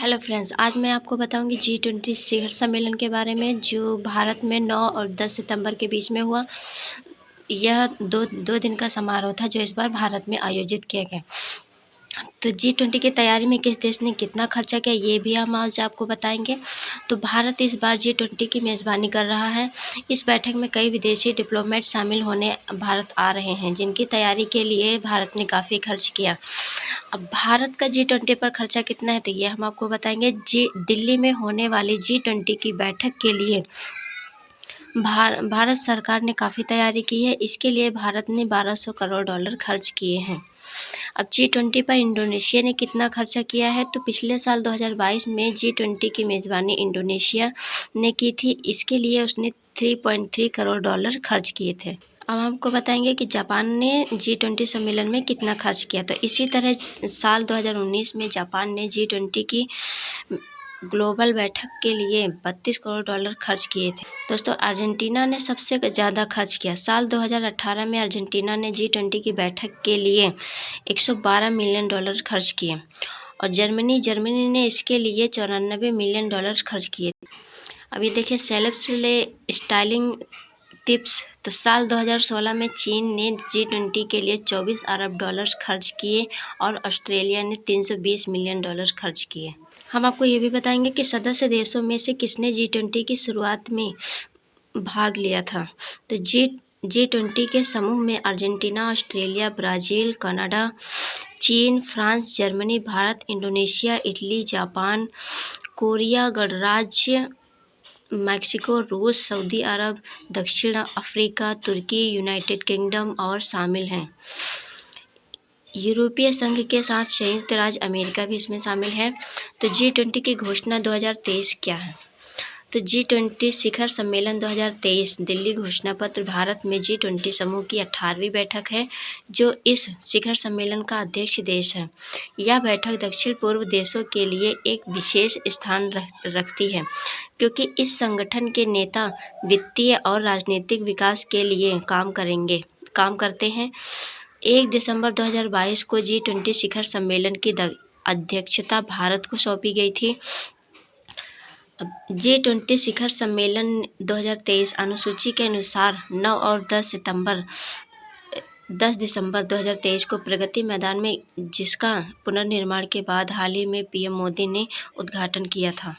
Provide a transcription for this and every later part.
Hello friends, आज मैं आपको बताऊंगी G20 शिखर सम्मेलन के बारे में जो भारत में 9 और 10 सितंबर के बीच में हुआ। यह दो दिन का समारोह था जो इस बार भारत में आयोजित किया गया। तो G20 की तैयारी में किस देश ने कितना खर्चा किया ये भी हम आज आपको बताएंगे। तो भारत इस बार G20 की मेज़बानी कर रहा है। इस बैठक में कई विदेशी डिप्लोमेट शामिल होने भारत आ रहे हैं, जिनकी तैयारी के लिए भारत ने काफ़ी खर्च किया। अब भारत का G20 पर खर्चा कितना है तो ये हम आपको बताएंगे। दिल्ली में होने वाली G20 की बैठक के लिए भारत सरकार ने काफ़ी तैयारी की है। इसके लिए भारत ने $1200 करोड़ खर्च किए हैं। अब G20 पर इंडोनेशिया ने कितना खर्चा किया है तो पिछले साल 2022 में G20 की मेज़बानी इंडोनेशिया ने की थी। इसके लिए उसने $3.3 करोड़ खर्च किए थे। अब हमको बताएंगे कि जापान ने G20 सम्मेलन में कितना खर्च किया। तो इसी तरह साल 2019 में जापान ने G20 की ग्लोबल बैठक के लिए $32 करोड़ खर्च किए थे। दोस्तों, अर्जेंटीना ने सबसे ज़्यादा खर्च किया। साल 2018 में अर्जेंटीना ने G20 की बैठक के लिए $112 मिलियन खर्च किए और जर्मनी ने इसके लिए $94 मिलियन खर्च किए। अभी देखिए सेलेब्स स्टाइलिंग टिप्स। तो साल 2016 में चीन ने G20 के लिए $24 अरब खर्च किए और ऑस्ट्रेलिया ने $320 मिलियन खर्च किए। हम आपको ये भी बताएंगे कि सदस्य देशों में से किसने G20 की शुरुआत में भाग लिया था। तो G20 के समूह में अर्जेंटीना, ऑस्ट्रेलिया, ब्राज़ील, कनाडा, चीन, France, Germany, Bharat, Indonesia, Italy, Japan, Korea गणराज्य, मैक्सिको, रूस, सऊदी अरब, दक्षिण अफ्रीका, तुर्की, यूनाइटेड किंगडम और शामिल हैं। यूरोपीय संघ के साथ संयुक्त राज्य अमेरिका भी इसमें शामिल है। तो G20 की घोषणा 2023 क्या है। तो G20 शिखर सम्मेलन 2023 दिल्ली घोषणा पत्र भारत में G20 समूह की 18वीं बैठक है जो इस शिखर सम्मेलन का अध्यक्ष देश है। यह बैठक दक्षिण पूर्व देशों के लिए एक विशेष स्थान रखती है क्योंकि इस संगठन के नेता वित्तीय और राजनीतिक विकास के लिए काम करते हैं। 1 दिसंबर 2022 को G20 शिखर सम्मेलन की अध्यक्षता भारत को सौंपी गई थी। G20 शिखर सम्मेलन 2023 अनुसूची के अनुसार 9 और 10 दिसंबर 2023 को प्रगति मैदान में, जिसका पुनर्निर्माण के बाद हाल ही में पीएम मोदी ने उद्घाटन किया था।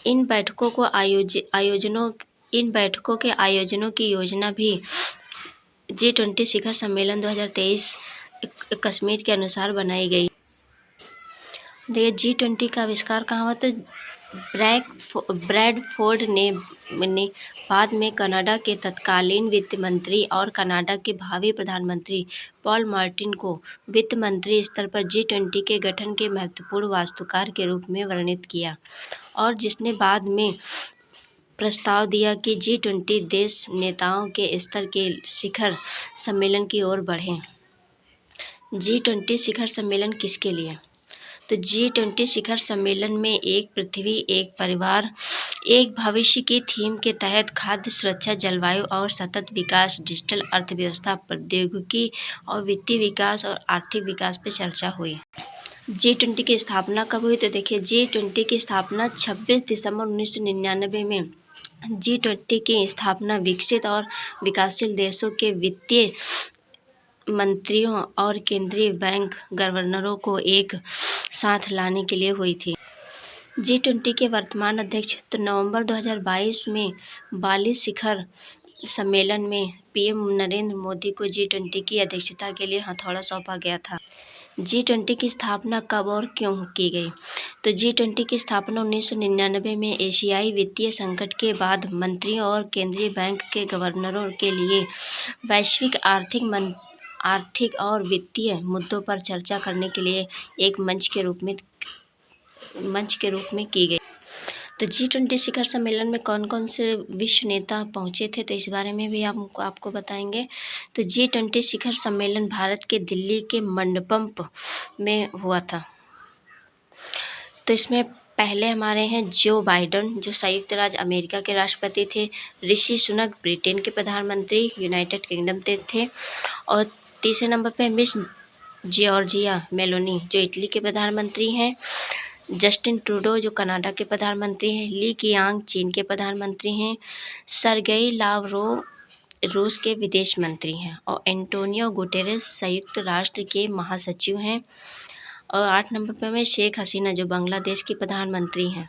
इन बैठकों के आयोजनों की योजना भी G20 शिखर सम्मेलन 2023 कश्मीर के अनुसार बनाई गई। देखिए G20 का आविष्कार कहाँ हुआ। तो ब्रैडफोर्ड ने बाद में कनाडा के तत्कालीन वित्त मंत्री और कनाडा के भावी प्रधानमंत्री पॉल मार्टिन को वित्त मंत्री स्तर पर G20 के गठन के महत्वपूर्ण वास्तुकार के रूप में वर्णित किया और जिसने बाद में प्रस्ताव दिया कि G20 देश नेताओं के स्तर के शिखर सम्मेलन की ओर बढ़ें। G20 शिखर सम्मेलन किसके लिए। तो G20 शिखर सम्मेलन में एक पृथ्वी एक परिवार एक भविष्य की थीम के तहत खाद्य सुरक्षा, जलवायु और सतत विकास, डिजिटल अर्थव्यवस्था, प्रौद्योगिकी और वित्तीय विकास और आर्थिक विकास पर चर्चा हुई। G20 की स्थापना कब हुई। तो देखिए G20 की स्थापना 26 दिसंबर 1999 में। G20 की स्थापना विकसित और विकासशील देशों के वित्तीय मंत्रियों और केंद्रीय बैंक गवर्नरों को एक साथ लाने के लिए हुई थी। G20 के वर्तमान अध्यक्ष। तो नवंबर 2022 में बाली शिखर सम्मेलन में पीएम नरेंद्र मोदी को G20 की अध्यक्षता के लिए हथौड़ा सौंपा गया था। G20 की स्थापना कब और क्यों की गई। तो G20 की स्थापना 1999 में एशियाई वित्तीय संकट के बाद मंत्रियों और केंद्रीय बैंक के गवर्नरों के लिए वैश्विक आर्थिक और वित्तीय मुद्दों पर चर्चा करने के लिए एक मंच के रूप में की गई। तो G20 शिखर सम्मेलन में कौन कौन से विश्व नेता पहुंचे थे तो इस बारे में भी आपको बताएंगे। तो G20 शिखर सम्मेलन भारत के दिल्ली के मंडपम में हुआ था। तो इसमें पहले हमारे हैं जो बाइडेन, जो संयुक्त राज्य अमेरिका के राष्ट्रपति थे। ऋषि सुनक ब्रिटेन के प्रधानमंत्री यूनाइटेड किंगडम थे और तीसरे नंबर पे मिस जॉर्जिया मेलोनी जो इटली के प्रधानमंत्री हैं। जस्टिन ट्रूडो जो कनाडा के प्रधानमंत्री हैं, ली कीयांग चीन के प्रधानमंत्री हैं, सरगेई लावरोव रूस के विदेश मंत्री हैं और एंटोनियो गुटेरेस संयुक्त राष्ट्र के महासचिव हैं। और 8 नंबर पर में शेख हसीना जो बांग्लादेश की प्रधानमंत्री हैं।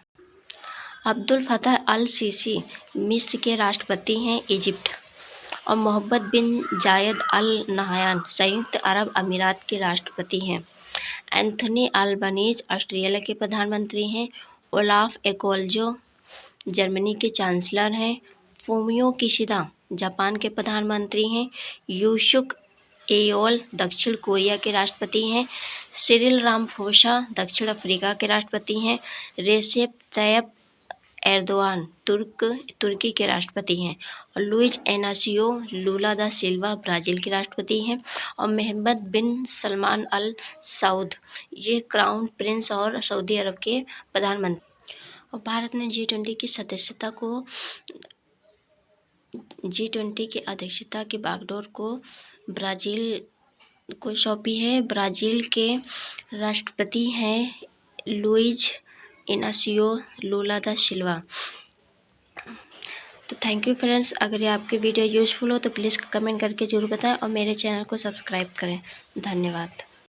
अब्दुल फतह अल सीसी मिस्र के राष्ट्रपति हैं, इजिप्ट। और मोहम्मद बिन जायद अल नहयान संयुक्त अरब अमीरात के राष्ट्रपति हैं। एंथनी अल्बनीज ऑस्ट्रेलिया के प्रधानमंत्री हैं। ओलाफ एकोल्जो जर्मनी के चांसलर हैं। फूमियो किशिदा जापान के प्रधानमंत्री हैं। यूशुक एयोल दक्षिण कोरिया के राष्ट्रपति हैं। सिरिल रामाफोसा दक्षिण अफ्रीका के राष्ट्रपति हैं। रेसेप तैयब एर्दोआन तुर्की के राष्ट्रपति हैं। और लुइज एनासियो लूला दा सिल्वा ब्राज़ील के राष्ट्रपति हैं। और मोहम्मद बिन सलमान अल सऊद ये क्राउन प्रिंस और सऊदी अरब के प्रधानमंत्री। और भारत ने G20 की सदस्यता को G20 की अध्यक्षता की बागडोर को ब्राज़ील को सौंपी है। ब्राज़ील के राष्ट्रपति हैं लुइज इनासियो लूला दा सिल्वा। तो थैंक यू फ्रेंड्स, अगर ये आपकी वीडियो यूज़फुल हो तो प्लीज़ कमेंट करके ज़रूर बताएं और मेरे चैनल को सब्सक्राइब करें। धन्यवाद।